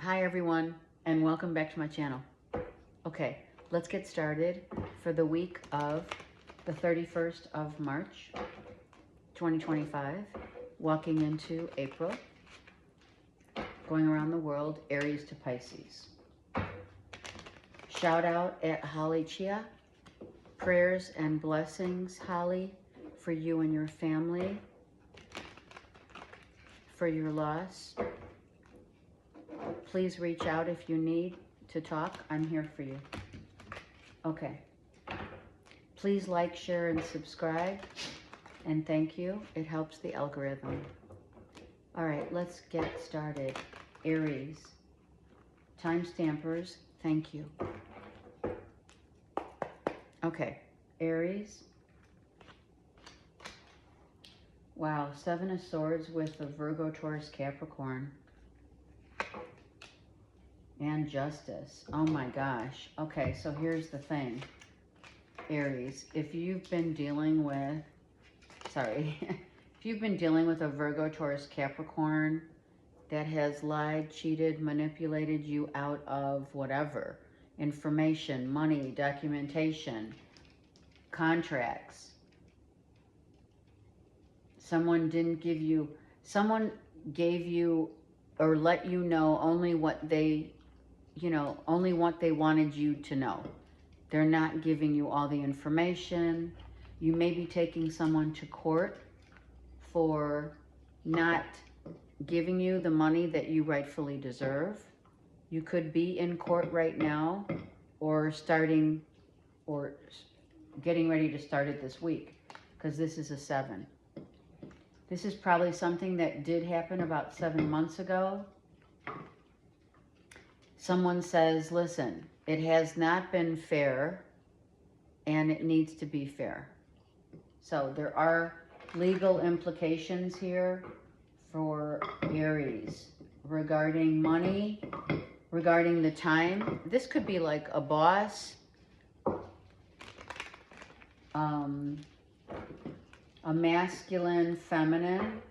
Hi everyone, and welcome back to my channel. Okay, let's get started for the week of the 31st of March, 2025, walking into April, going around the world, Aries to Pisces. Shout out at Holly Chia. Prayers and blessings, Holly, for you and your family, for your loss. Please reach out if you need to talk. I'm here for you. Okay. Please like, share, and subscribe. And thank you. It helps the algorithm. All right, let's get started. Aries. Time stampers, thank you. Okay, Aries. Wow, Seven of Swords with the Virgo, Taurus, Capricorn. And Justice. Oh my gosh. Okay, so here's the thing. Aries, if you've been dealing with, if you've been dealing with a Virgo, Taurus, Capricorn that has lied, cheated, manipulated you out of whatever, information, money, documentation, contracts, someone gave you or let you know only what they wanted you to know. They're not giving you all the information. You may be taking someone to court for not giving you the money that you rightfully deserve. You could be in court right now or getting ready to start it this week, because this is a 7. This is probably something that did happen about 7 months ago. Someone says, listen, it has not been fair and it needs to be fair. So there are legal implications here for Aries regarding money, regarding the time. This could be like a boss, a masculine, feminine,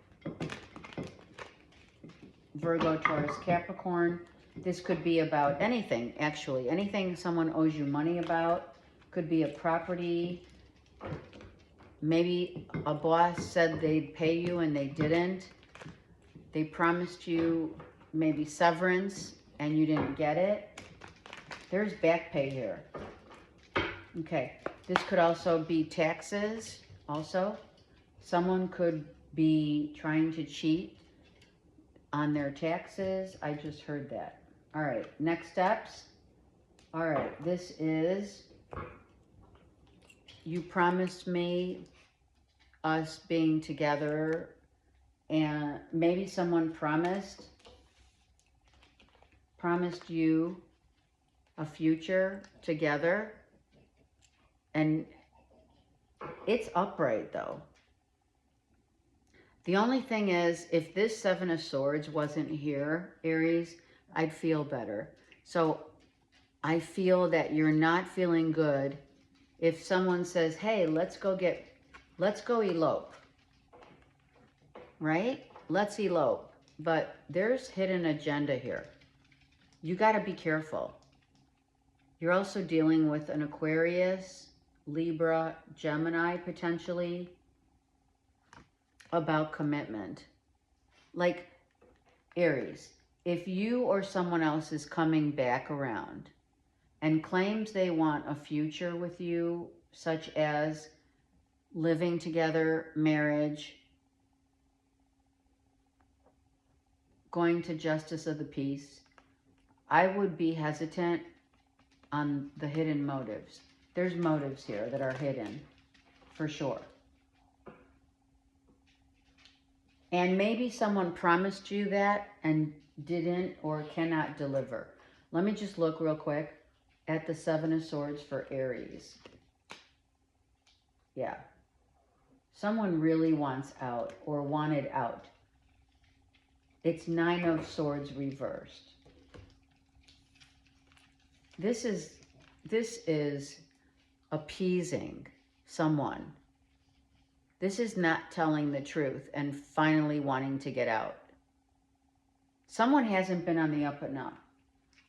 Virgo, Taurus, Capricorn. This could be about anything, actually. Anything someone owes you money about. Could be a property. Maybe a boss said they'd pay you and they didn't. They promised you maybe severance and you didn't get it. There's back pay here. Okay, this could also be taxes also. Someone could be trying to cheat on their taxes. I just heard that. All right, next steps. All right, this is, you promised me us being together, and maybe someone promised you a future together, and it's upright though. The only thing is, if this 7 of Swords wasn't here, Aries, I'd feel better. So I feel that you're not feeling good if someone says, hey, let's go elope, right? Let's elope. But there's hidden agenda here. You got to be careful. You're also dealing with an Aquarius, Libra, Gemini, potentially, about commitment. Like, Aries, if you or someone else is coming back around and claims they want a future with you, such as living together, marriage, going to justice of the peace, I would be hesitant on the hidden motives. There's motives here that are hidden, for sure. And maybe someone promised you that and didn't or cannot deliver. Let me just look real quick at the 7 of Swords for Aries. Yeah. Someone really wants out or wanted out. It's 9 of Swords reversed. This is appeasing someone. This is not telling the truth and finally wanting to get out. Someone hasn't been on the up and up.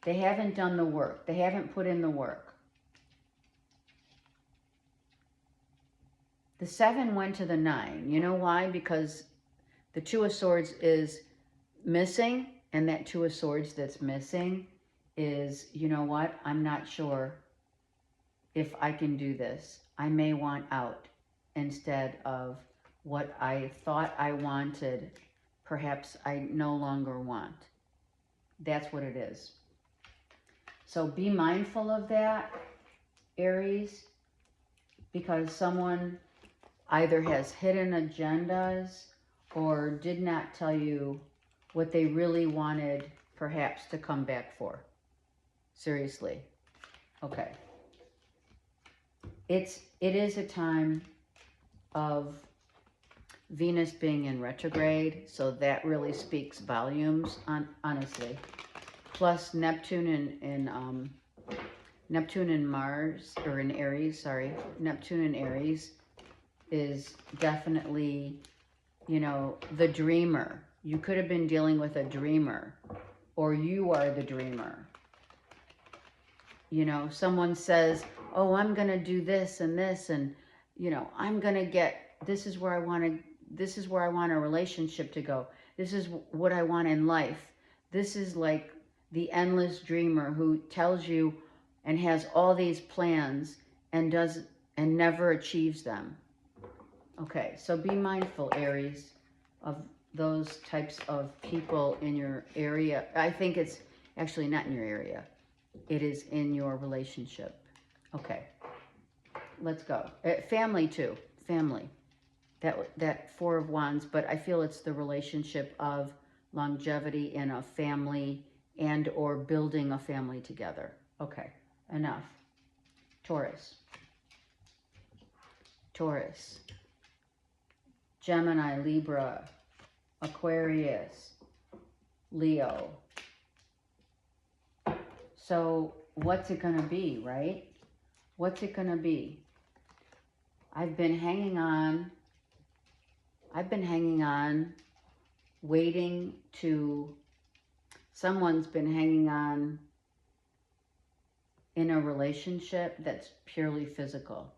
They haven't done the work. They haven't put in the work. The 7 went to the 9. You know why? Because the 2 of Swords is missing, and that 2 of Swords that's missing is, you know what? I'm not sure if I can do this. I may want out instead of what I thought I wanted. Perhaps I no longer want. That's what it is. So be mindful of that, Aries, because someone either has hidden agendas or did not tell you what they really wanted perhaps to come back for. Seriously. Okay. It is a time of Venus being in retrograde, so that really speaks volumes, honestly. Plus Neptune Neptune and Mars, or in Aries, sorry. Neptune and Aries is definitely, you know, the dreamer. You could have been dealing with a dreamer, or you are the dreamer. You know, someone says, oh, I'm going to do this, and, you know, I'm going to get, this is where I want a relationship to go. This is what I want in life. This is like the endless dreamer who tells you and has all these plans and never achieves them. Okay, so be mindful, Aries, of those types of people in your area. I think it's actually not in your area. It is in your relationship. Okay, let's go. Family too, family. That 4 of Wands, but I feel it's the relationship of longevity in a family and or building a family together. Okay, enough. Taurus. Taurus. Gemini, Libra, Aquarius, Leo. So what's it going to be, right? What's it going to be? I've been hanging on, waiting to, someone's been hanging on in a relationship that's purely physical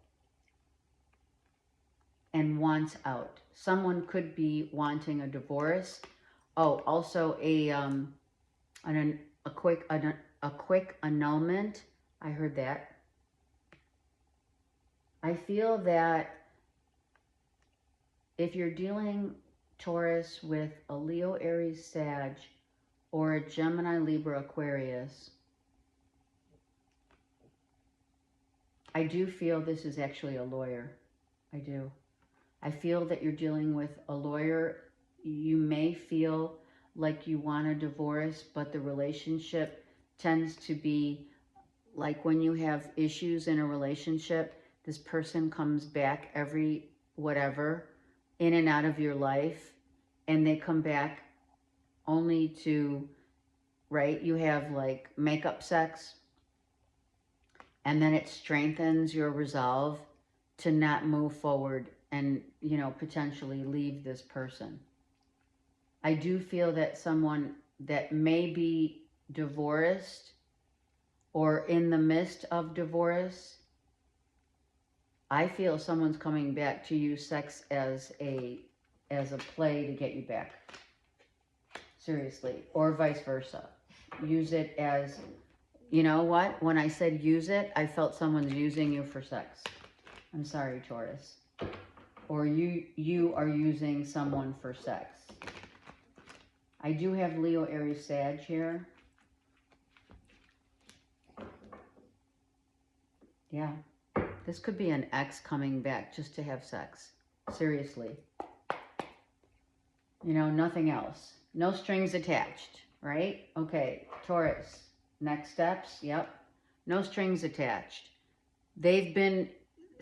and wants out. Someone could be wanting a divorce. Oh, also a quick annulment. I heard that. I feel that if you're dealing, Taurus, with a Leo, Aries, Sag, or a Gemini, Libra, Aquarius, I do feel this is actually a lawyer. I do. I feel that you're dealing with a lawyer. You may feel like you want a divorce, but the relationship tends to be like when you have issues in a relationship, this person comes back every whatever, in and out of your life, and they come back only to, right, you have like makeup sex, and then it strengthens your resolve to not move forward and, you know, potentially leave this person. I do feel that someone that may be divorced or in the midst of divorce, I feel someone's coming back to use sex as a play to get you back. Seriously. Or vice versa. Use it as, you know what? When I said use it, I felt someone's using you for sex. I'm sorry, Taurus. Or you are using someone for sex. I do have Leo, Aries, Sag here. Yeah. This could be an ex coming back just to have sex. Seriously. You know, nothing else. No strings attached, right? Okay, Taurus. Next steps, yep. No strings attached.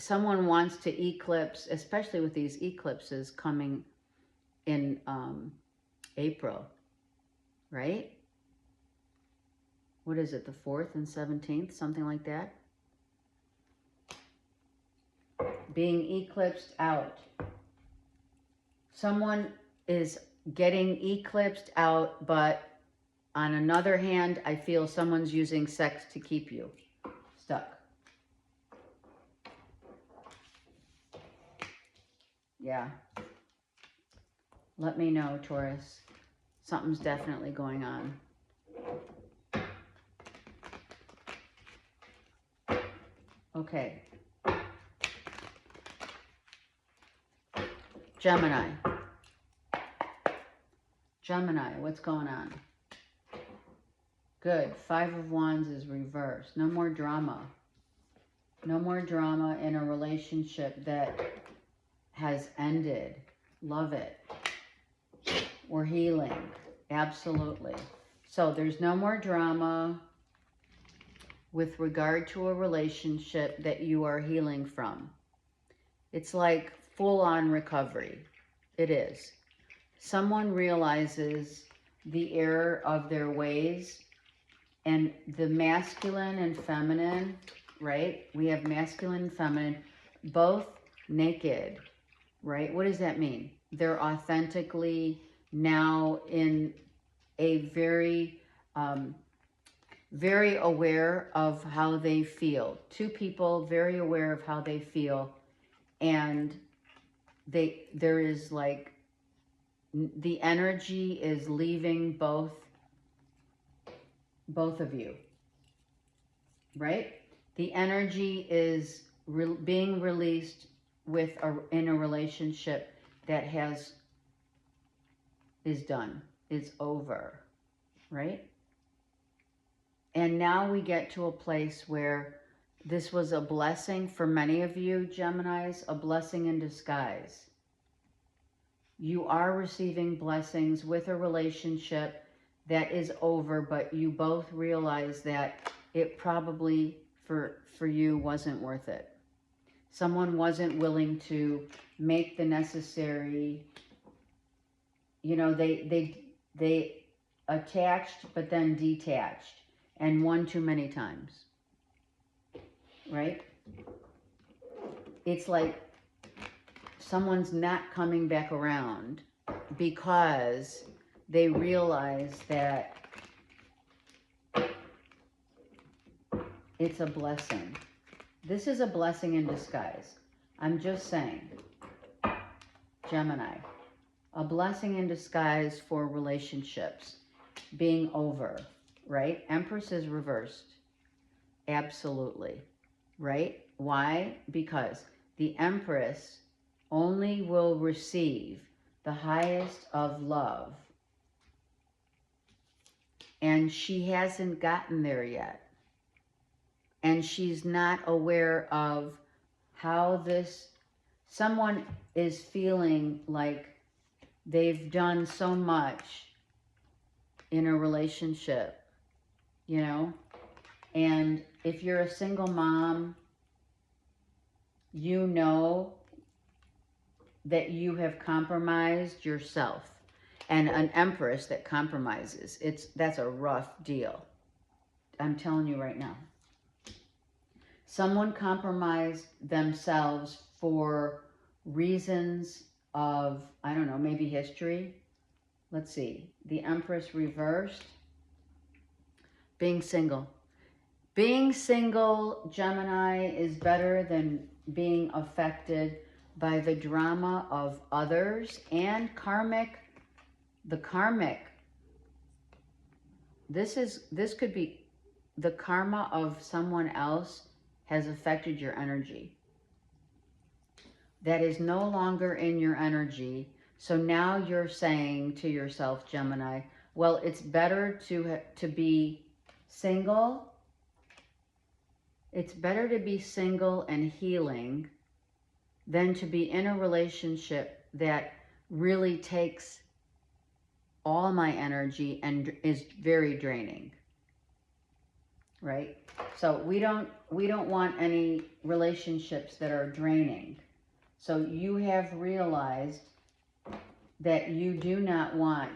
Someone wants to eclipse, especially with these eclipses coming in April, right? What is it, the 4th and 17th, something like that? Being eclipsed out. Someone is getting eclipsed out, but On another hand, I feel someone's using sex to keep you stuck. Yeah. Let me know, Taurus. Something's definitely going on. Okay. Gemini. Gemini, what's going on? Good. 5 of Wands is reversed. No more drama. No more drama in a relationship that has ended. Love it. We're healing. Absolutely. So there's no more drama with regard to a relationship that you are healing from. It's like full-on recovery. It is. Someone realizes the error of their ways, and the masculine and feminine, right? We have masculine and feminine, both naked, right? What does that mean? They're authentically now in a very, very aware of how they feel. Two people very aware of how they feel, and there is like, the energy is leaving both of you, right? The energy is being released in a relationship that is done, is over, right? And now we get to a place where this was a blessing for many of you, Geminis, a blessing in disguise. You are receiving blessings with a relationship that is over, but you both realize that it probably for you wasn't worth it. Someone wasn't willing to make the necessary, you know, they attached but then detached, and one too many times, right? It's like someone's not coming back around because they realize that it's a blessing. This is a blessing in disguise. I'm just saying, Gemini, a blessing in disguise for relationships being over, right? Empress is reversed. Absolutely, right? Why? Because the Empress only will receive the highest of love. And she hasn't gotten there yet. And she's not aware of how someone is feeling like they've done so much in a relationship, you know? And if you're a single mom, you know that you have compromised yourself. And an Empress that compromises, that's a rough deal. I'm telling you right now. Someone compromised themselves for reasons of, I don't know, maybe history. Let's see. The Empress reversed. Being single. Being single, Gemini, is better than being affected by the drama of others and karmic. The karmic. This could be the karma of someone else has affected your energy. That is no longer in your energy. So now you're saying to yourself, Gemini, well, it's better to be single. It's better to be single and healing than to be in a relationship that really takes all my energy and is very draining. Right? So we don't want any relationships that are draining. So you have realized that you do not want,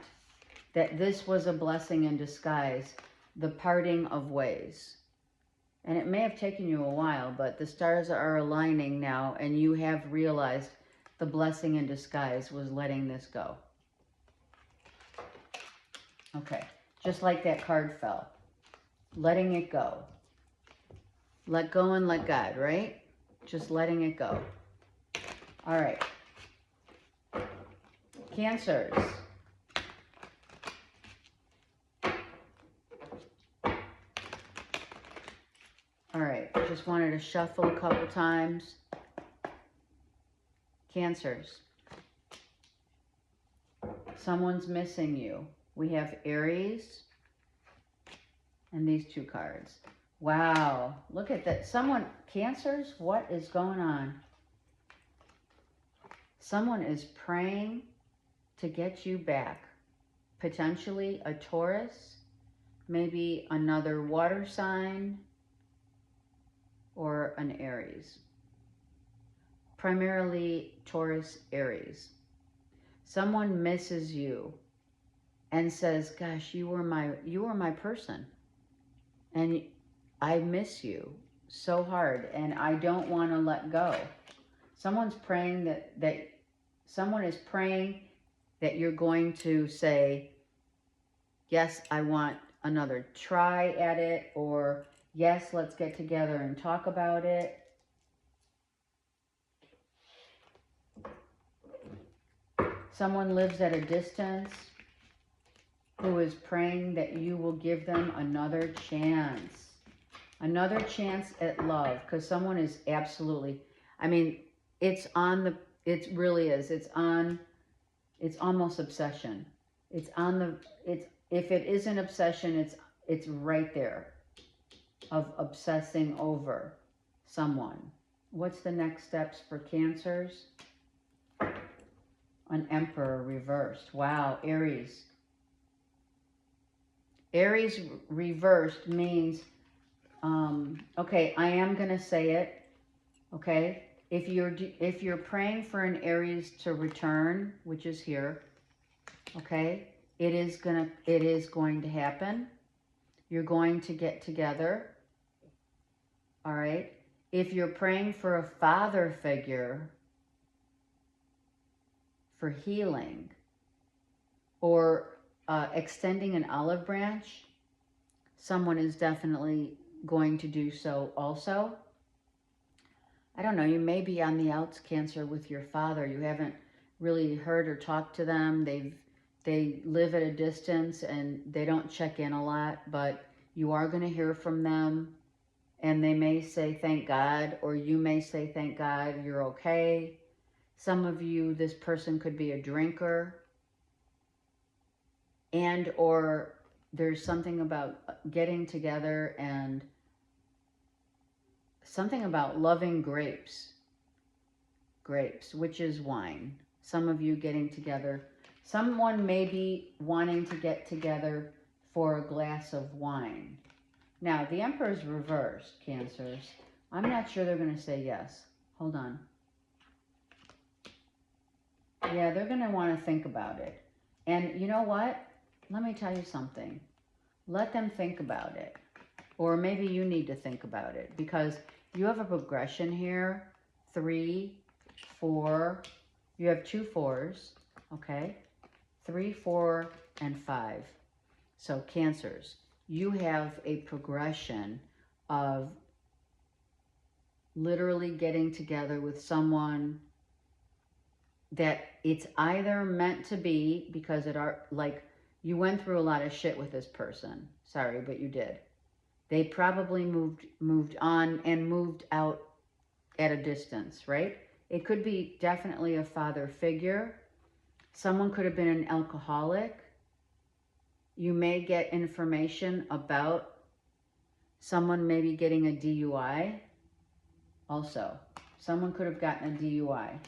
that this was a blessing in disguise, the parting of ways. And it may have taken you a while, but the stars are aligning now, and you have realized the blessing in disguise was letting this go. Okay, Just like that card fell. Letting it go. Let go and let God, right? Just letting it go. All right. Cancers. All right. Just wanted to shuffle a couple times. Cancers. Someone's missing you. We have Aries and these two cards. Wow. Look at that. Someone, Cancers, what is going on? Someone is praying to get you back. Potentially a Taurus, maybe another water sign, or an Aries. Primarily Taurus, Aries. Someone misses you and says, gosh, you were my person. And I miss you so hard and I don't want to let go. Someone's praying that someone is praying that you're going to say, yes, I want another try at it, or yes, let's get together and talk about it. Someone lives at a distance who is praying that you will give them another chance. Another chance at love, because someone is absolutely, I mean, it really is. It's almost obsession. If it isn't obsession, it's right there of obsessing over someone. What's the next steps for Cancers? An Emperor reversed. Wow, Aries. Aries reversed means, okay, I am going to say it, okay? If you're praying for an Aries to return, which is here, okay, it is going to happen. You're going to get together, all right? If you're praying for a father figure for healing, or extending an olive branch, someone is definitely going to do so also. I don't know, you may be on the outs, Cancer, with your father. You haven't really heard or talked to them. They live at a distance and they don't check in a lot, but you are going to hear from them and they may say thank God, or you may say thank God, you're okay. Some of you, this person could be a drinker, and or there's something about getting together and something about loving grapes, which is wine. Some of you getting together. Someone may be wanting to get together for a glass of wine. Now, the Emperor's reversed, Cancers. I'm not sure they're going to say yes. Hold on. Yeah, they're going to want to think about it. And you know what? Let me tell you something. Let them think about it. Or maybe you need to think about it, because you have a progression here. 3, 4. You have 2 4s, okay? 3, 4, and 5. So Cancers, you have a progression of literally getting together with someone that it's either meant to be, because you went through a lot of shit with this person. Sorry, but you did. They probably moved on and moved out at a distance, right? It could be definitely a father figure. Someone could have been an alcoholic. You may get information about someone maybe getting a DUI. Also, someone could have gotten a DUI.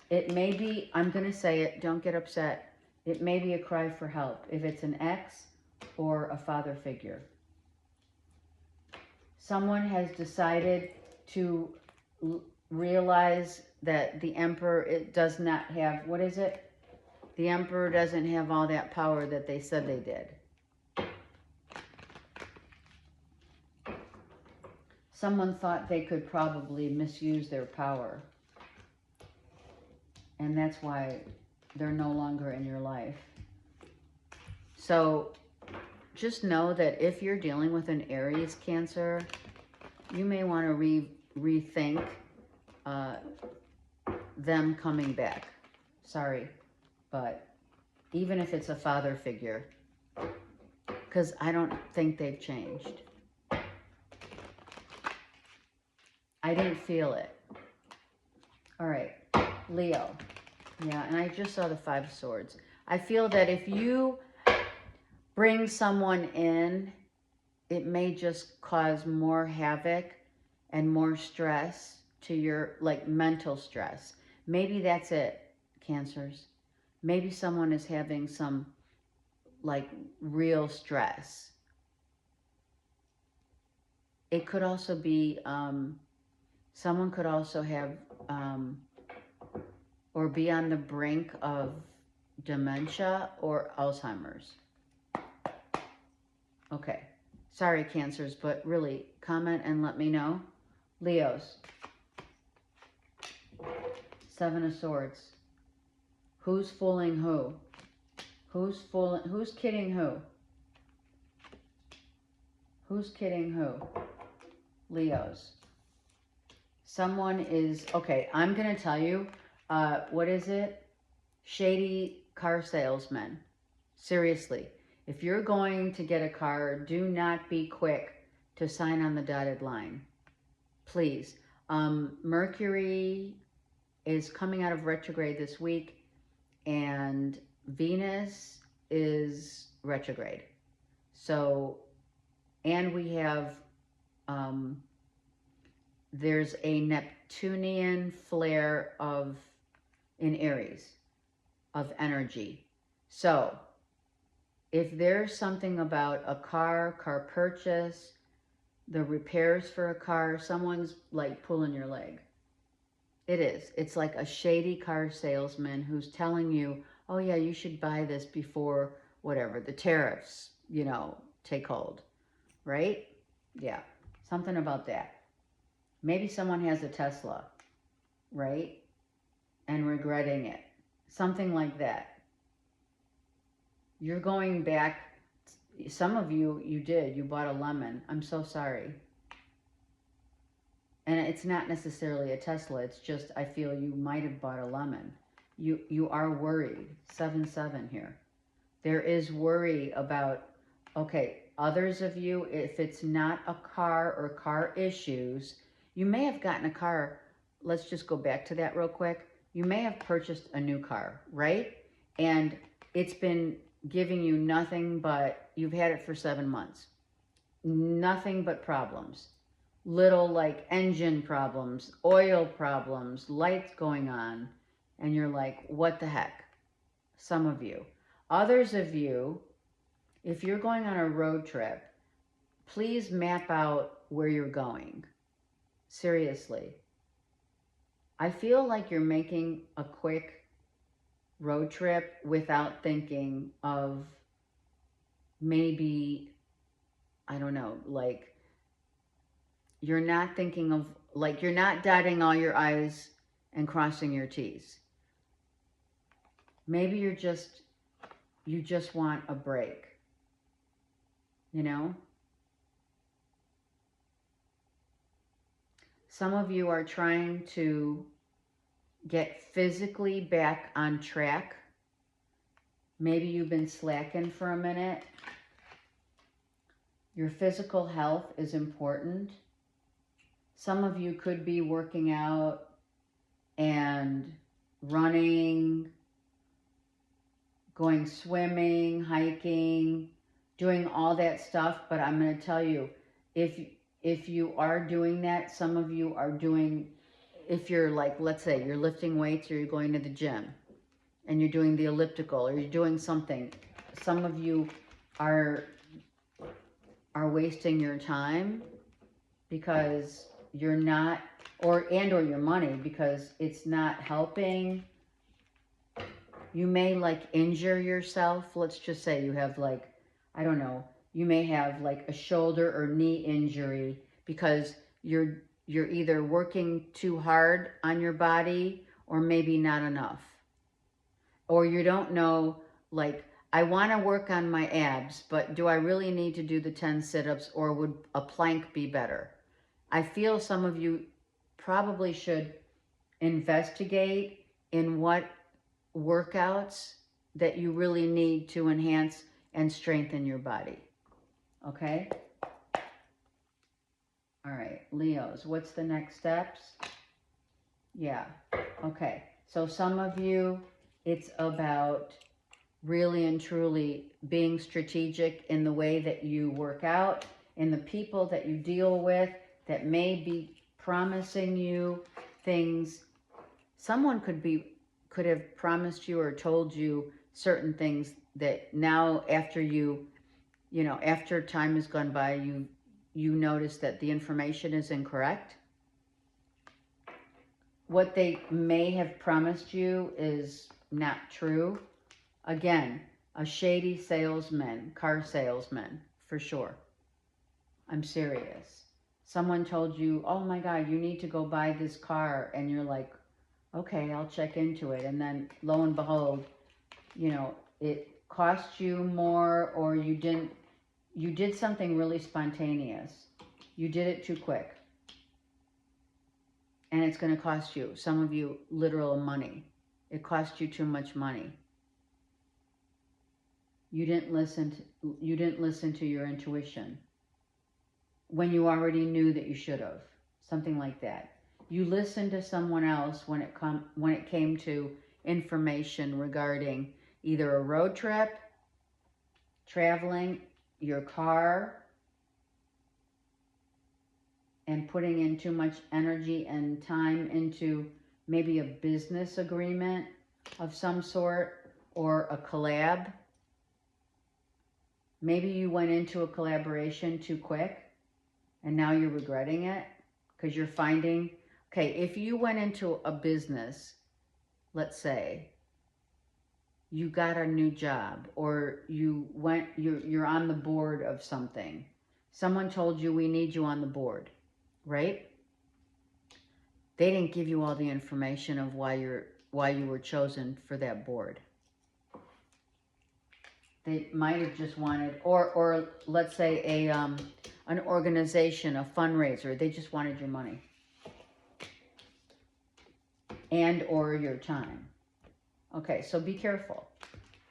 It may be, I'm going to say it, don't get upset. It may be a cry for help if it's an ex or a father figure. Someone has decided to realize that the Emperor, it does not have, what is it? The Emperor doesn't have all that power that they said they did. Someone thought they could probably misuse their power. And that's why they're no longer in your life. So just know that if you're dealing with an Aries Cancer, you may want to rethink them coming back. Sorry, but even if it's a father figure, because I don't think they've changed. I didn't feel it. All right, Leo. Yeah, and I just saw the 5 of Swords. I feel that if you bring someone in, it may just cause more havoc and more stress to your, like, mental stress. Maybe that's it, Cancers. Maybe someone is having some, like, real stress. It could also be, someone could also have, or be on the brink of dementia or Alzheimer's. Okay. Sorry, Cancers, but really, comment and let me know. Leos. 7 of Swords. Who's fooling who? Who's kidding who? Who's kidding who? Leos. Someone is, okay, I'm going to tell you, what is it? Shady car salesman. Seriously. If you're going to get a car, do not be quick to sign on the dotted line. Please. Mercury is coming out of retrograde this week, and Venus is retrograde. So, and we have, there's a Neptunian flare in Aries of energy. So, if there's something about a car purchase, the repairs for a car, someone's like pulling your leg. It is. It's like a shady car salesman who's telling you, oh yeah, you should buy this before whatever, the tariffs, take hold, right? Yeah, something about that. Maybe someone has a Tesla, right? And regretting it. Something like that. You're going back. Some of you did. You bought a lemon. I'm so sorry. And it's not necessarily a Tesla. It's just, I feel you might have bought a lemon. You are worried. 7-7 here. There is worry about, okay, others of you, if it's not a car or car issues, you may have gotten a car. Let's just go back to that real quick. You may have purchased a new car, right? And it's been giving you nothing but, you've had it for 7 months. Nothing but problems. Little like engine problems, oil problems, lights going on. And you're like, what the heck? Some of you. Others of you, if you're going on a road trip, please map out where you're going. Seriously. I feel like you're making a quick road trip without thinking of maybe, I don't know, like you're not thinking of, like you're not dotting all your I's and crossing your T's. Maybe you just want a break, Some of you are trying to get physically back on track. Maybe you've been slacking for a minute. Your physical health is important. Some of you could be working out and running, going swimming, hiking, doing all that stuff. But I'm going to tell you, if you are doing that, some of you are doing, if you're like, let's say you're lifting weights or you're going to the gym and you're doing the elliptical or you're doing something, some of you are wasting your time because you're not, or your money because it's not helping. You may like injure yourself. Let's just say you have like, I don't know, you may have like a shoulder or knee injury because you're either working too hard on your body or maybe not enough. Or you don't know, like, I want to work on my abs, but do I really need to do the 10 sit-ups, or would a plank be better? I feel some of you probably should investigate in what workouts that you really need to enhance and strengthen your body. Okay? All right, Leos, what's the next steps? Yeah, okay. So some of you, it's about really and truly being strategic in the way that you work out, in the people that you deal with that may be promising you things. Someone could have promised you or told you certain things that now after after time has gone by, you notice that the information is incorrect. What they may have promised you is not true. Again, a shady salesman, car salesman, for sure. I'm serious. Someone told you, oh my God, you need to go buy this car. And you're like, okay, I'll check into it. And then lo and behold, it cost you more, or you did something really spontaneous. You did it too quick. And it's going to cost you, some of you, literal money. It cost you too much money. You didn't listen to your intuition when you already knew that you should have. Something like that. You listened to someone else when it came to information regarding either a road trip, traveling, your car, and putting in too much energy and time into maybe a business agreement of some sort, or a collab. Maybe you went into a collaboration too quick and now you're regretting it because you're finding, okay, if you went into a business, let's say you got a new job, or you're on the board of something. Someone told you, we need you on the board, right? They didn't give you all the information of why you were chosen for that board. They might have just wanted, or let's say an organization, a fundraiser. They just wanted your money and or your time. Okay, so be careful.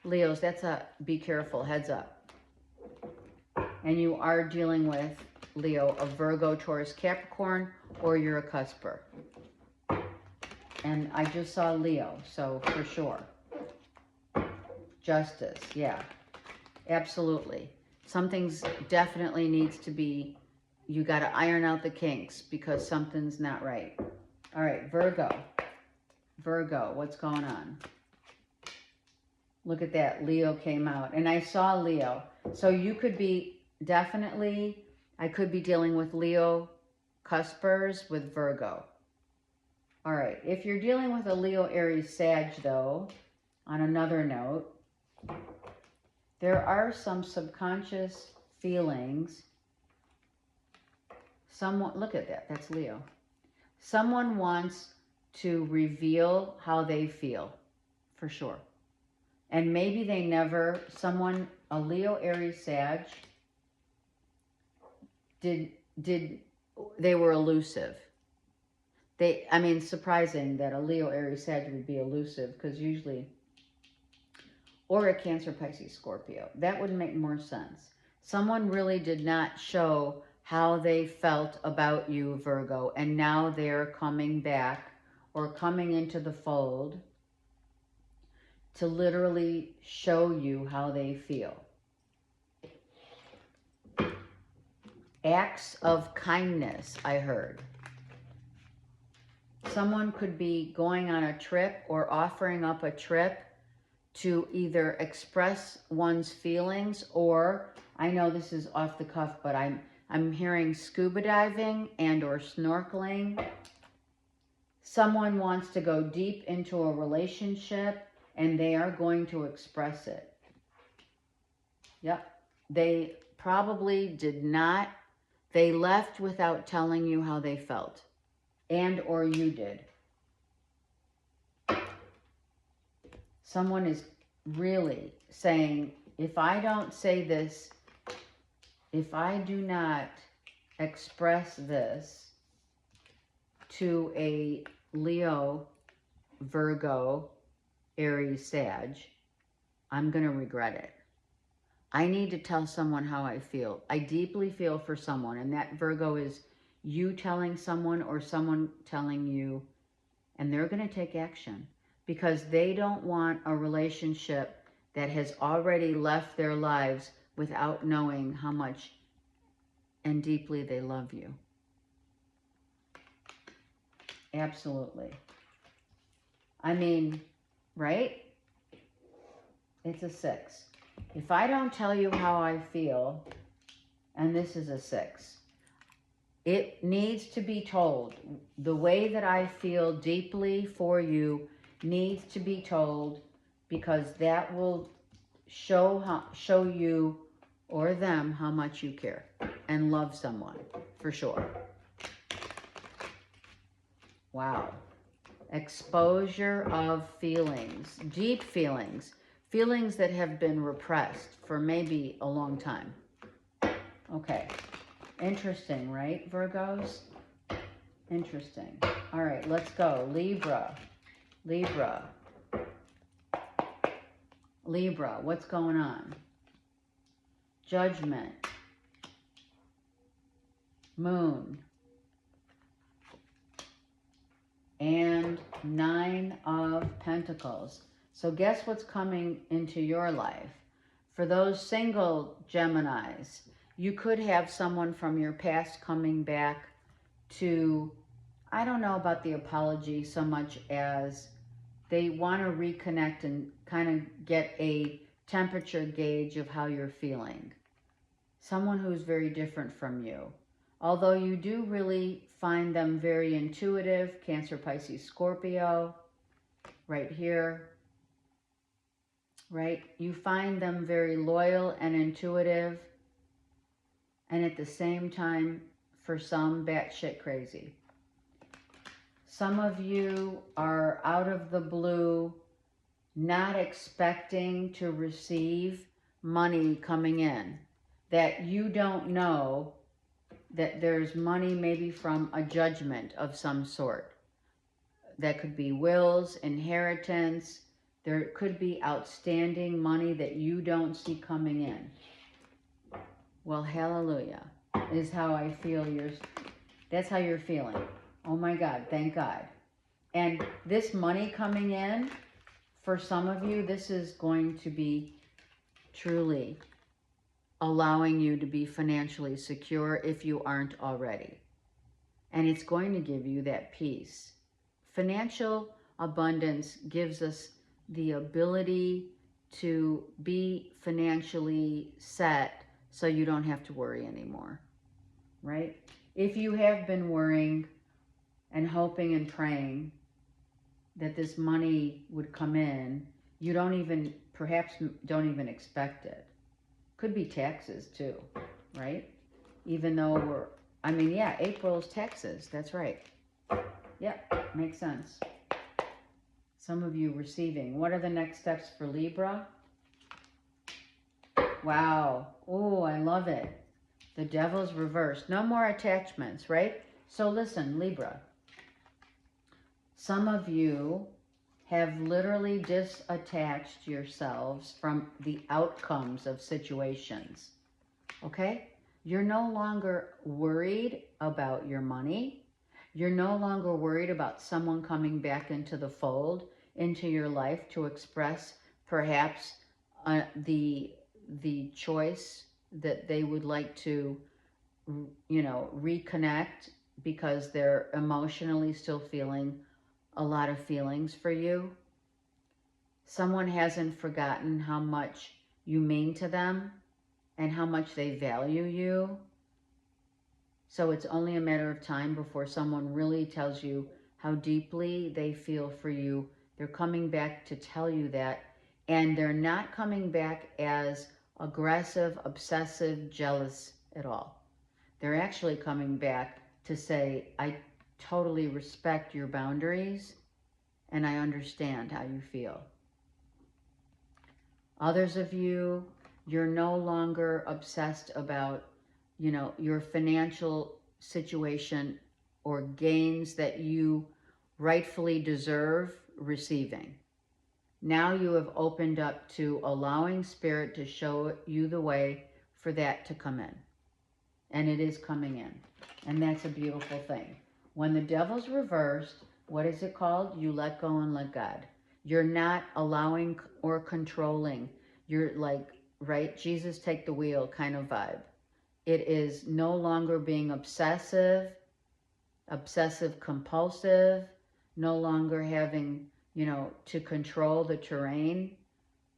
Leos, that's a be careful, heads up. And you are dealing with, Leo, a Virgo, Taurus, Capricorn, or you're a cusper. And I just saw Leo, so for sure. Justice, yeah. Absolutely. Something's definitely needs to be, you got to iron out the kinks because something's not right. All right, Virgo. Virgo, what's going on? Look at that. Leo came out. And I saw Leo. So you could be definitely, I could be dealing with Leo cuspers with Virgo. All right. If you're dealing with a Leo, Aries, Sag, though, on another note, there are some subconscious feelings. Someone, look at that, that's Leo. Someone wants to reveal how they feel, for sure. And maybe they never, a Leo, Aries, Sag, they were elusive. Surprising that a Leo, Aries, Sag would be elusive, because usually, or a Cancer, Pisces, Scorpio. That would make more sense. Someone really did not show how they felt about you, Virgo, and now they're coming back or coming into the fold to literally show you how they feel. Acts of kindness, I heard. Someone could be going on a trip or offering up a trip to either express one's feelings, or, I know this is off the cuff, but I'm hearing scuba diving and or snorkeling. Someone wants to go deep into a relationship and they are going to express it. Yep. They probably did not, they left without telling you how they felt, and or you did. Someone is really saying, if I don't say this, if I do not express this to a Leo, Virgo, Aries, Sag, I'm going to regret it. I need to tell someone how I feel. I deeply feel for someone, and that Virgo is you telling someone or someone telling you, and they're going to take action because they don't want a relationship that has already left their lives without knowing how much and deeply they love you. Absolutely. I mean, right? It's a 6. If I don't tell you how I feel, and this is a 6, it needs to be told. The way that I feel deeply for you needs to be told, because that will show you or them how much you care and love someone, for sure. Wow. Exposure of feelings, deep feelings, feelings that have been repressed for maybe a long time. Okay. Interesting, right, Virgos? Interesting. All right, let's go. Libra. Libra. Libra, what's going on? Judgment. Moon. And 9 of Pentacles. So guess what's coming into your life? For those single Geminis, you could have someone from your past coming back to, I don't know about the apology so much as they want to reconnect and kind of get a temperature gauge of how you're feeling. Someone who's very different from you. Although you do really find them very intuitive, Cancer, Pisces, Scorpio, right here, right? You find them very loyal and intuitive, and at the same time, for some, batshit crazy. Some of you are out of the blue, not expecting to receive money coming in, that you don't know that there's money maybe from a judgment of some sort. That could be wills, inheritance. There could be outstanding money that you don't see coming in. Well, hallelujah is how I feel. That's how you're feeling. Oh my God, thank God. And this money coming in, for some of you, this is going to be truly allowing you to be financially secure if you aren't already. And it's going to give you that peace. Financial abundance gives us the ability to be financially set so you don't have to worry anymore, right? If you have been worrying and hoping and praying that this money would come in, you perhaps don't even expect it. Could be taxes too, right? Even though April's taxes, that's right. Yep, makes sense. Some of you receiving. What are the next steps for Libra? Wow. Oh, I love it. The Devil's reversed. No more attachments, right? So listen, Libra. Some of you have literally disattached yourselves from the outcomes of situations, okay? You're no longer worried about your money. You're no longer worried about someone coming back into the fold, into your life to express perhaps the choice that they would like to, reconnect because they're emotionally still feeling a lot of feelings for you. Someone hasn't forgotten how much you mean to them and how much they value you. So it's only a matter of time before someone really tells you how deeply they feel for you. They're coming back to tell you that, and they're not coming back as aggressive, obsessive, jealous at all. They're actually coming back to say, I totally respect your boundaries and I understand how you feel. Others of you, you're no longer obsessed about, you know, your financial situation or gains that you rightfully deserve receiving. Now you have opened up to allowing Spirit to show you the way for that to come in. And it is coming in. And that's a beautiful thing. When the devil's reversed, what is it called? You let go and let God. You're not allowing or controlling. You're like, right? Jesus, take the wheel kind of vibe. It is no longer being obsessive compulsive, no longer having, you know, to control the terrain.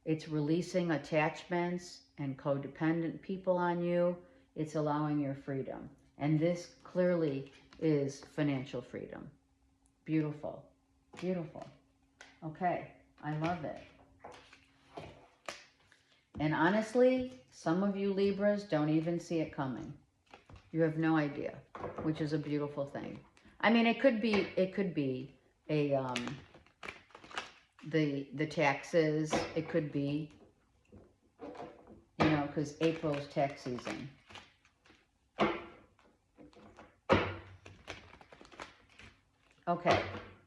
It's releasing attachments and codependent people on you. It's allowing your freedom. And this clearly is financial freedom. Beautiful. Beautiful. Okay. I love it. And honestly, some of you Libras don't even see it coming. You have no idea, which is a beautiful thing. I mean, it could be a the taxes. It could be, you know, because April's tax season. Okay,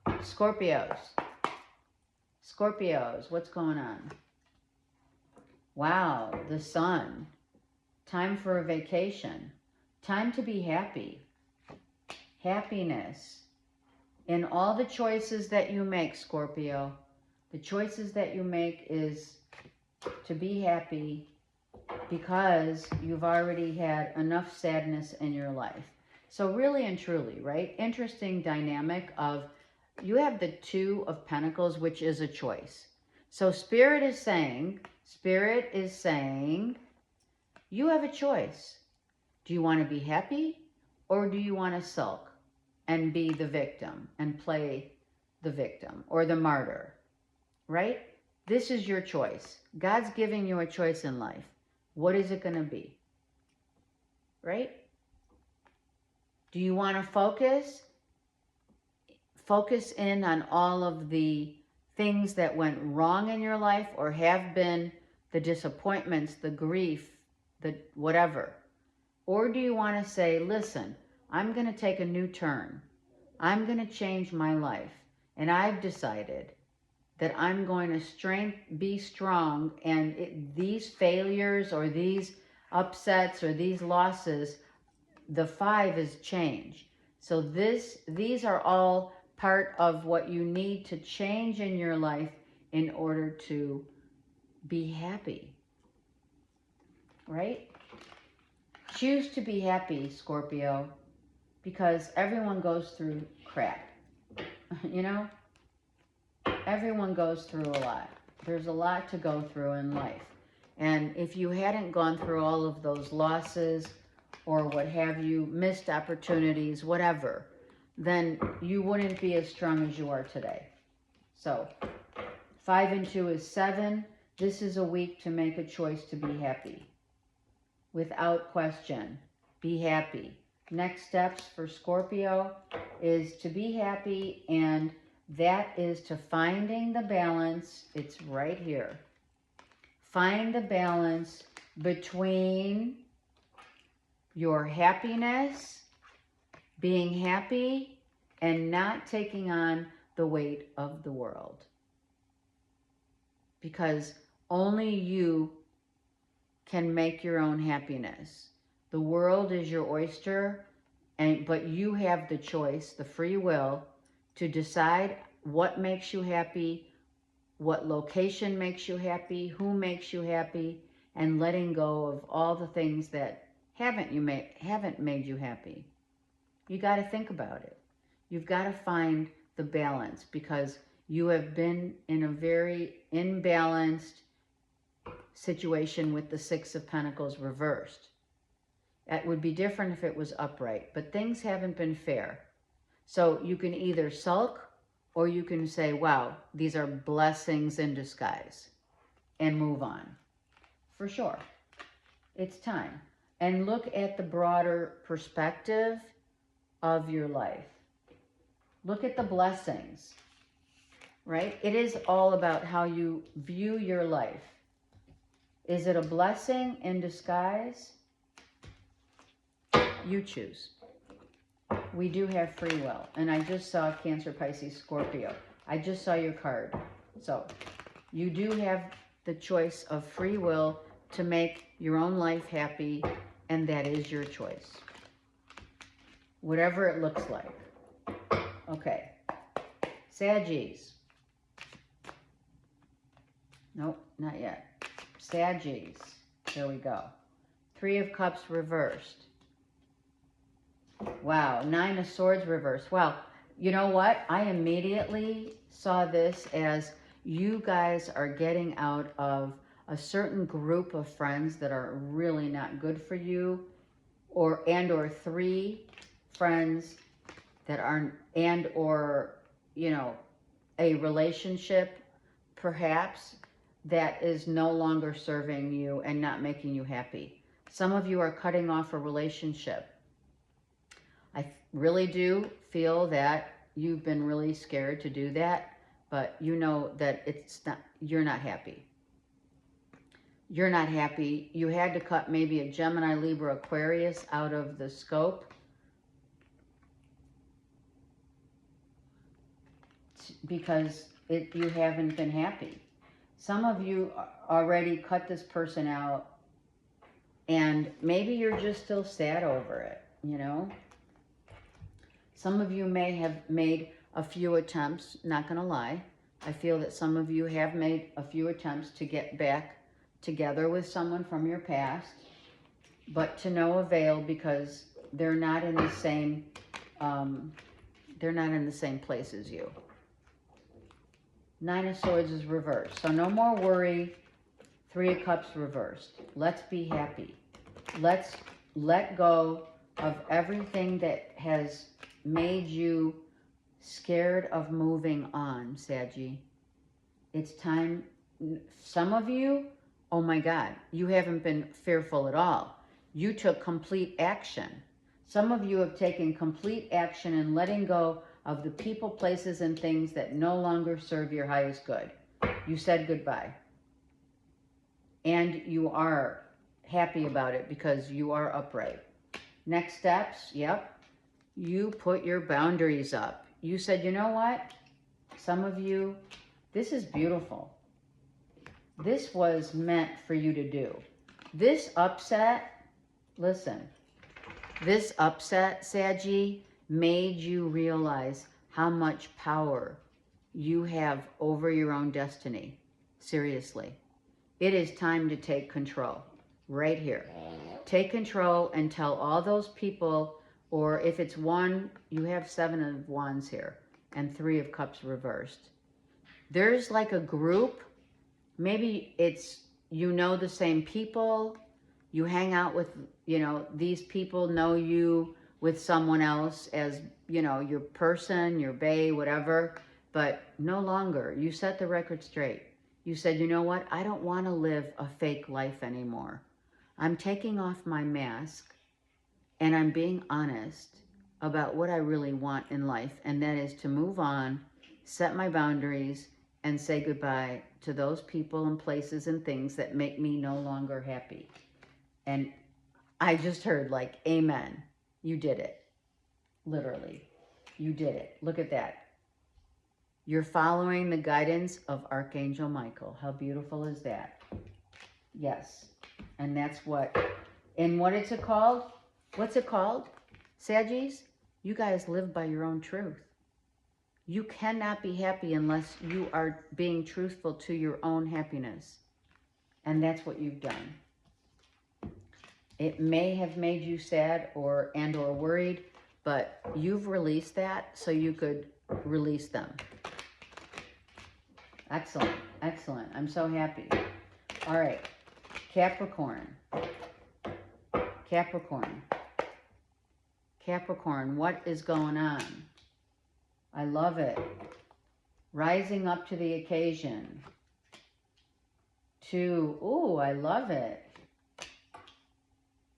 Scorpios. Scorpios, what's going on? Wow, the sun. Time for a vacation. Time to be happy. Happiness. In all the choices that you make, Scorpio, the choices that you make is to be happy because you've already had enough sadness in your life. So really and truly, right? Interesting dynamic of you have the Two of Pentacles, which is a choice. So Spirit is saying, you have a choice. Do you want to be happy or do you want to sulk and be the victim and play the victim or the martyr, right? This is your choice. God's giving you a choice in life. What is it going to be, right? Do you want to focus in on all of the things that went wrong in your life or have been the disappointments, the grief, the whatever? Or do you want to say, listen, I'm going to take a new turn. I'm going to change my life. And I've decided that I'm going to be strong. And these failures or these upsets or these losses, the 5 is change. So these are all part of what you need to change in your life in order to be happy, right? Choose to be happy, Scorpio, because everyone goes through crap, you know? Everyone goes through a lot. There's a lot to go through in life. And if you hadn't gone through all of those losses or what have you, missed opportunities, whatever, then you wouldn't be as strong as you are today. So 5 and 2 is 7. This is a week to make a choice to be happy. Without question, be happy. Next steps for Scorpio is to be happy, and that is to finding the balance. It's right here. Find the balance between your happiness, being happy, and not taking on the weight of the world. Because only you can make your own happiness. The world is your oyster, but you have the choice, the free will, to decide what makes you happy, what location makes you happy, who makes you happy, and letting go of all the things that haven't made you happy. You got to think about it. You've got to find the balance because you have been in a very imbalanced situation with the 6 of Pentacles reversed. It would be different if it was upright, but things haven't been fair. So you can either sulk or you can say, wow, these are blessings in disguise, and move on. For sure. It's time. And look at the broader perspective of your life. Look at the blessings, right? It is all about how you view your life. Is it a blessing in disguise? You choose. We do have free will. And I just saw Cancer, Pisces, Scorpio. I just saw your card. So you do have the choice of free will to make your own life happy, and that is your choice. Whatever it looks like. Okay. Saggies. Nope, not yet. Saggies. There we go. 3 of Cups reversed. Wow, 9 of Swords reversed. Wow, you know what? I immediately saw this as you guys are getting out of a certain group of friends that are really not good for you, or 3 friends that aren't, you know, a relationship perhaps that is no longer serving you and not making you happy. Some of you are cutting off a relationship. I really do feel that you've been really scared to do that, but you know that you're not happy. You're not happy. You had to cut maybe a Gemini, Libra, Aquarius out of the scope because you haven't been happy. Some of you already cut this person out, and maybe you're just still sad over it, you know? Some of you may have made a few attempts, not going to lie. I feel that some of you have made a few attempts to get back together with someone from your past, but to no avail because they're not in the same place as you. 9 of Swords is reversed. So no more worry. 3 of Cups reversed. Let's be happy. Let's let go of everything that has made you scared of moving on, Saggy. It's time. Some of you, oh my God, you haven't been fearful at all. You took complete action. Some of you have taken complete action in letting go of the people, places, and things that no longer serve your highest good. You said goodbye. And you are happy about it because you are upright. Next steps, yep. You put your boundaries up. You said, you know what? Some of you, this is beautiful. This was meant for you to do. This upset, listen, this upset, Saggy, made you realize how much power you have over your own destiny. Seriously. It is time to take control. Right here. Take control and tell all those people, or if it's one, you have 7 of Wands here and 3 of Cups reversed. There's like a group, maybe it's, you know, the same people, you hang out with, you know, these people know you with someone else as, you know, your person, your bae, whatever, but no longer. You set the record straight. You said, you know what? I don't want to live a fake life anymore. I'm taking off my mask and I'm being honest about what I really want in life, and that is to move on, set my boundaries, and say goodbye to those people and places and things that make me no longer happy. And I just heard like, amen. You did it. Literally. You did it. Look at that. You're following the guidance of Archangel Michael. How beautiful is that? Yes. And that's what, and what is it called? What's it called? Saggies, you guys live by your own truth. You cannot be happy unless you are being truthful to your own happiness. And that's what you've done. It may have made you sad or worried, but you've released that so you could release them. Excellent. Excellent. I'm so happy. All right. Capricorn. Capricorn. Capricorn, what is going on? I love it. Rising up to the occasion. 2, ooh, I love it.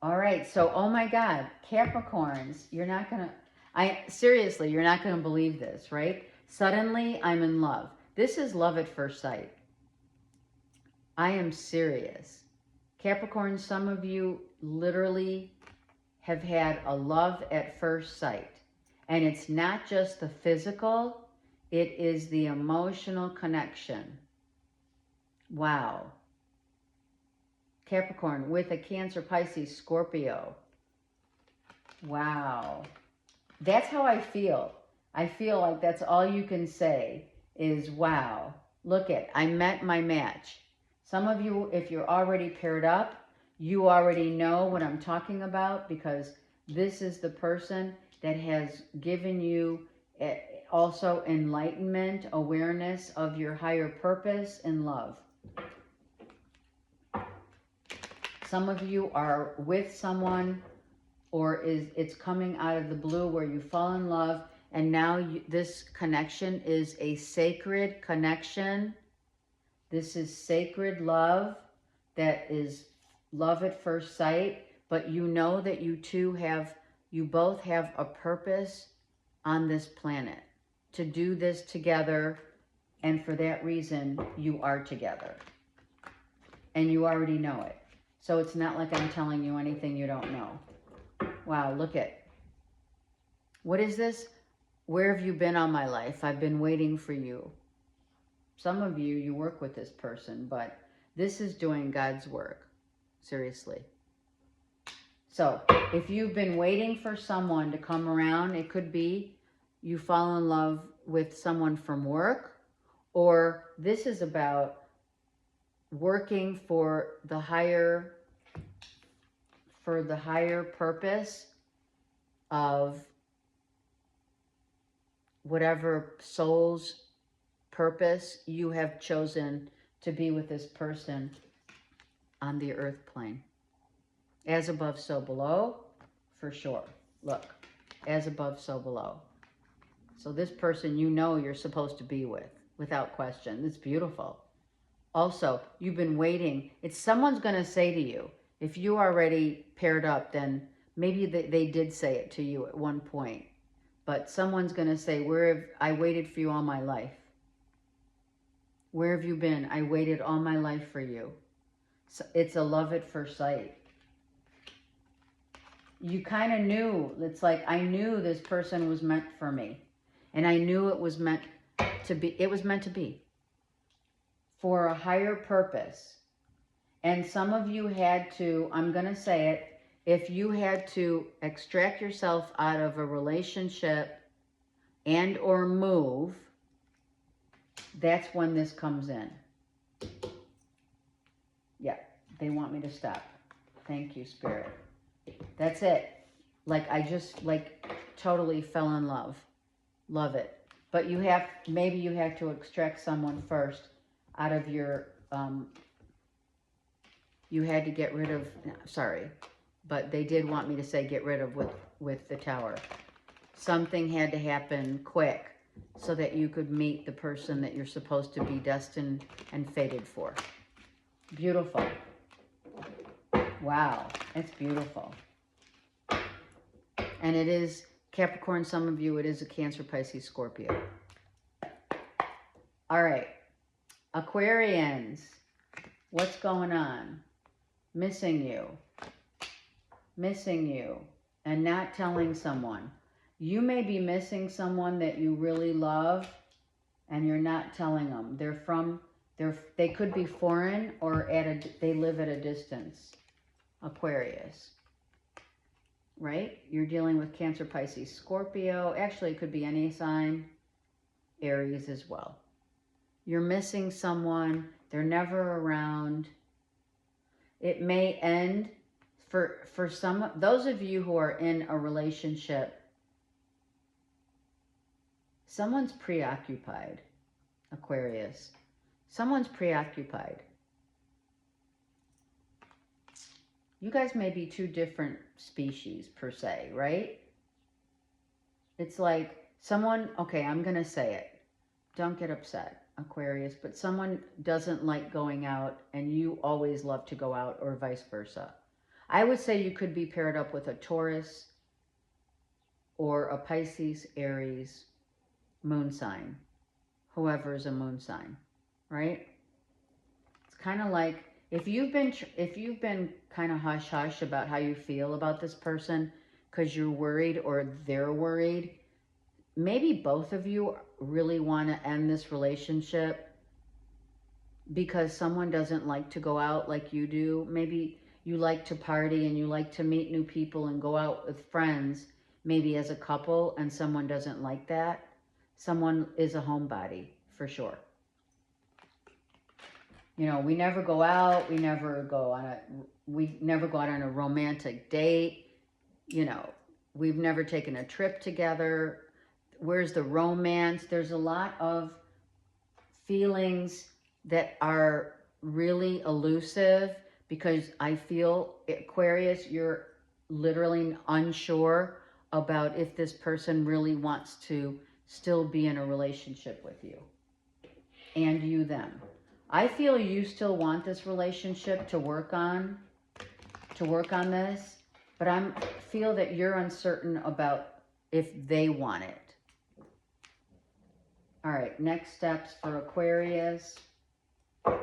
All right, so, oh my God, Capricorns, you're not going to, seriously, you're not going to believe this, right? Suddenly, I'm in love. This is love at first sight. I am serious. Capricorn, some of you literally have had a love at first sight. And it's not just the physical, it is the emotional connection. Wow. Capricorn with a Cancer, Pisces, Scorpio. Wow. That's how I feel. I feel like that's all you can say is, wow, look it, I met my match. Some of you, if you're already paired up, you already know what I'm talking about, because this is the person that has given you also enlightenment, awareness of your higher purpose and love. Some of you are with someone, or it's coming out of the blue where you fall in love, and now this connection is a sacred connection. This is sacred love, that is love at first sight, but you know that you both have a purpose on this planet to do this together, and for that reason, you are together. And you already know it. So it's not like I'm telling you anything you don't know. Wow, look at. What is this? Where have you been all my life? I've been waiting for you. Some of you, you work with this person, but this is doing God's work. Seriously. So if you've been waiting for someone to come around, it could be you fall in love with someone from work, or this is about working for the higher purpose of whatever soul's purpose you have chosen to be with this person on the earth plane. As above, so below, for sure. Look, as above, so below. So this person you know you're supposed to be with, without question. It's beautiful. Also, you've been waiting. It's someone's going to say to you, if you already paired up, then maybe they did say it to you at one point. But someone's going to say, I waited for you all my life. Where have you been? I waited all my life for you. So it's a love at first sight. You kind of knew. It's like, I knew this person was meant for me. And I knew it was meant to be. It was meant to be. For a higher purpose. And some of you had to, I'm going to say it, if you had to extract yourself out of a relationship and or move, that's when this comes in. Yeah, they want me to stop. Thank you, Spirit. That's it. Like, I just, totally fell in love. Love it. But maybe you have to extract someone first out of your, you had to get rid of, sorry, but they did want me to say get rid of with the Tower. Something had to happen quick so that you could meet the person that you're supposed to be destined and fated for. Beautiful. Wow, it's beautiful. And it is, Capricorn, some of you, it is a Cancer, Pisces, Scorpio. All right. Aquarians, what's going on? Missing you, and not telling someone. You may be missing someone that you really love, and you're not telling them. They could be foreign, or they live at a distance. Aquarius, right? You're dealing with Cancer, Pisces, Scorpio. Actually, it could be any sign. Aries as well. You're missing someone. They're never around. It may end for some, those of you who are in a relationship, someone's preoccupied, Aquarius. Someone's preoccupied. You guys may be two different species per se, right? It's like someone, okay, I'm going to say it. Don't get upset, Aquarius, but someone doesn't like going out and you always love to go out, or vice versa. I would say you could be paired up with a Taurus or a Pisces, Aries, moon sign. Whoever is a moon sign, right? It's kind of like If you've been kind of hush hush about how you feel about this person because you're worried or they're worried, maybe both of you really want to end this relationship because someone doesn't like to go out like you do. Maybe you like to party and you like to meet new people and go out with friends, maybe as a couple, and someone doesn't like that. Someone is a homebody for sure. You know, we never go out, we never go out on a romantic date. You know, we've never taken a trip together. Where's the romance? There's a lot of feelings that are really elusive because I feel, Aquarius, you're literally unsure about if this person really wants to still be in a relationship with you and you them. I feel you still want this relationship to work on this, but I feel that you're uncertain about if they want it. All right, next steps for Aquarius.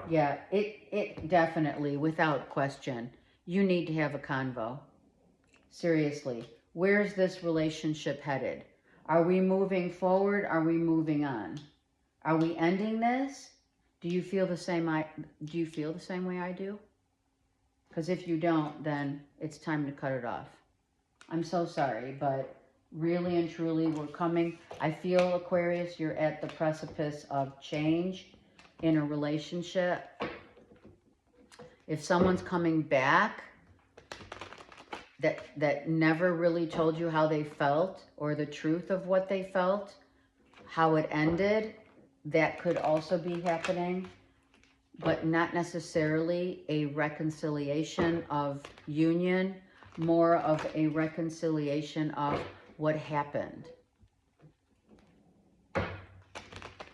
Yeah, it definitely, without question, you need to have a convo. Seriously, where's this relationship headed? Are we moving forward? Are we moving on? Are we ending this? Do you feel the same way I do? Because if you don't, then it's time to cut it off. I'm so sorry, but really and truly, we're coming. I feel, Aquarius, you're at the precipice of change in a relationship. If someone's coming back that never really told you how they felt or the truth of what they felt, how it ended, that could also be happening, but not necessarily a reconciliation of union, more of a reconciliation of what happened.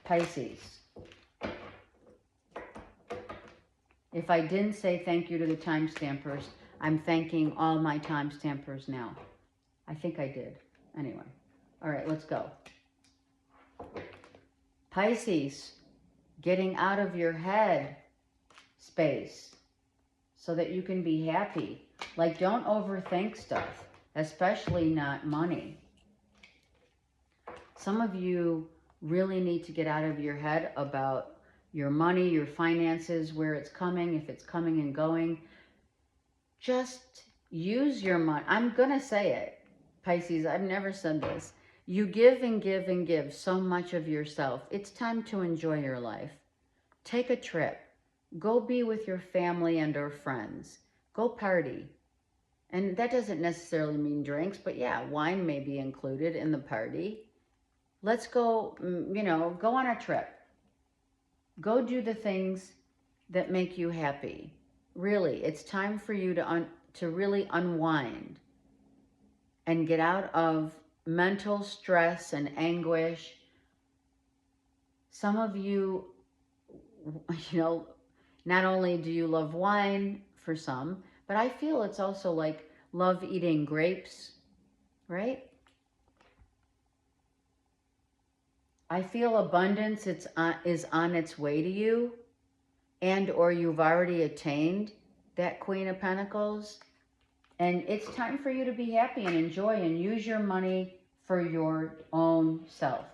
Pisces. If I didn't say thank you to the time stampers, I'm thanking all my time stampers now. I think I did. Anyway. All right, let's go. Pisces, getting out of your head space so that you can be happy. Like, don't overthink stuff, especially not money. Some of you really need to get out of your head about your money, your finances, where it's coming, if it's coming and going. Just use your money. I'm going to say it, Pisces. I've never said this. You give and give and give so much of yourself. It's time to enjoy your life. Take a trip. Go be with your family and or friends. Go party. And that doesn't necessarily mean drinks, but yeah, wine may be included in the party. Let's go, go on a trip. Go do the things that make you happy. Really, it's time for you to really unwind and get out of mental stress and anguish. Some of you, not only do you love wine for some, but I feel it's also like love eating grapes, right? I feel abundance is on its way to you, and or you've already attained that Queen of Pentacles. And it's time for you to be happy and enjoy and use your money for your own self.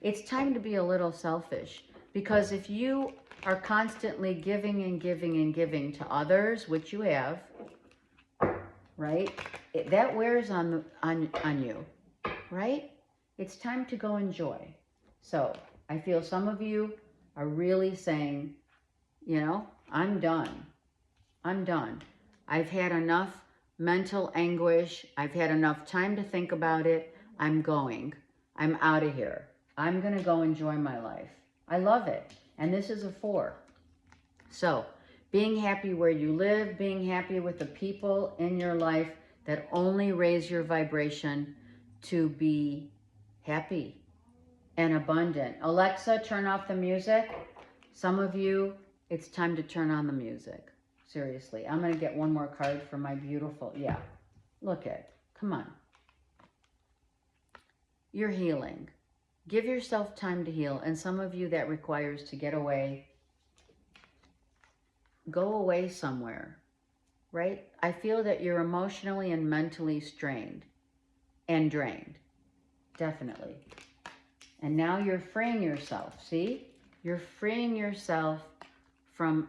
It's time to be a little selfish, because if you are constantly giving and giving and giving to others, which you have, right? That wears on you, right? It's time to go enjoy. So I feel some of you are really saying, I'm done. I'm done. I've had enough mental anguish. I've had enough time to think about it. I'm going. I'm out of here. I'm going to go enjoy my life. I love it. And this is a 4. So being happy where you live, being happy with the people in your life that only raise your vibration to be happy and abundant. Alexa, turn off the music. Some of you, it's time to turn on the music. Seriously. I'm going to get one more card for my beautiful, look at, come on. You're healing. Give yourself time to heal. And some of you, that requires to get away go away somewhere, right? I feel that you're emotionally and mentally strained and drained, definitely. And now you're freeing yourself, see? You're freeing yourself from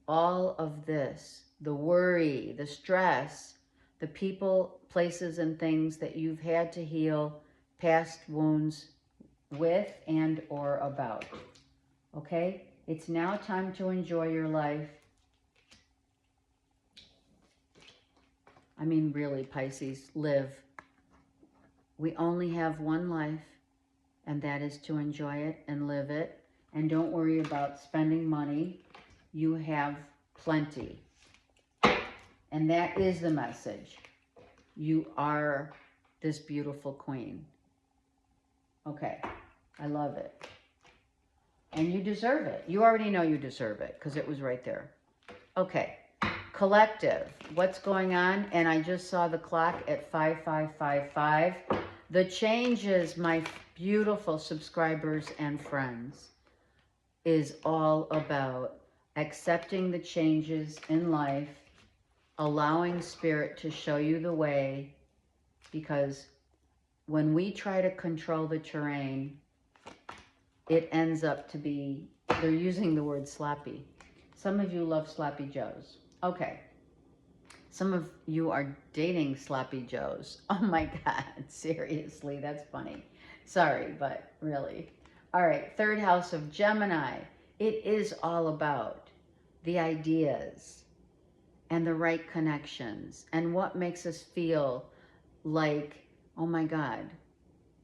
all of this, the worry, the stress, the people, places, and things that you've had to heal past wounds with and or about. Okay? It's now time to enjoy your life. I mean, really, Pisces, live. We only have one life, and that is to enjoy it and live it. And don't worry about spending money. You have plenty. And that is the message. You are this beautiful queen. Okay, I love it. And you deserve it. You already know you deserve it because it was right there. Okay, collective, what's going on? And I just saw the clock at 5555. The changes, my beautiful subscribers and friends, is all about accepting the changes in life, allowing spirit to show you the way, because when we try to control the terrain, it ends up to be, they're using the word sloppy. Some of you love sloppy joes. Okay. Some of you are dating sloppy joes. Oh my God, seriously, that's funny. Sorry, but really. All right, third house of Gemini. It is all about the ideas and the right connections and what makes us feel like, oh my God,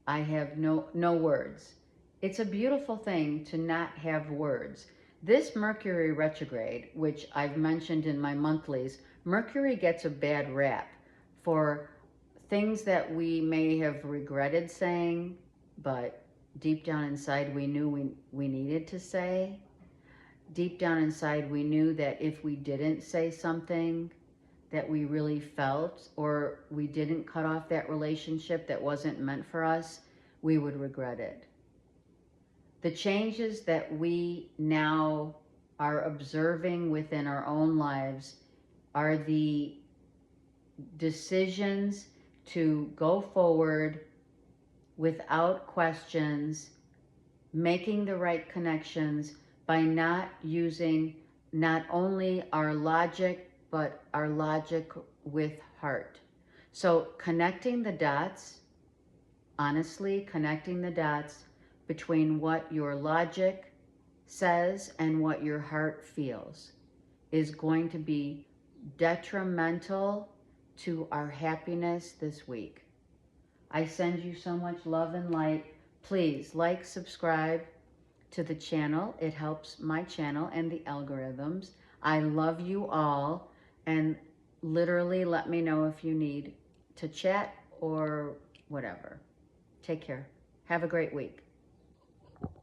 I have no words. It's a beautiful thing to not have words. This Mercury retrograde, which I've mentioned in my monthlies, Mercury gets a bad rap for things that we may have regretted saying, but deep down inside we knew we needed to say. Deep down inside we knew that if we didn't say something that we really felt, or we didn't cut off that relationship that wasn't meant for us, we would regret it. The changes that we now are observing within our own lives are the decisions to go forward without questions, making the right connections by not using not only our logic, but our logic with heart. So connecting the dots, honestly, connecting the dots between what your logic says and what your heart feels is going to be detrimental to our happiness this week. I send you so much love and light. Please like, subscribe to the channel. It helps my channel and the algorithms. I love you all, and literally let me know if you need to chat or whatever. Take care. Have a great week.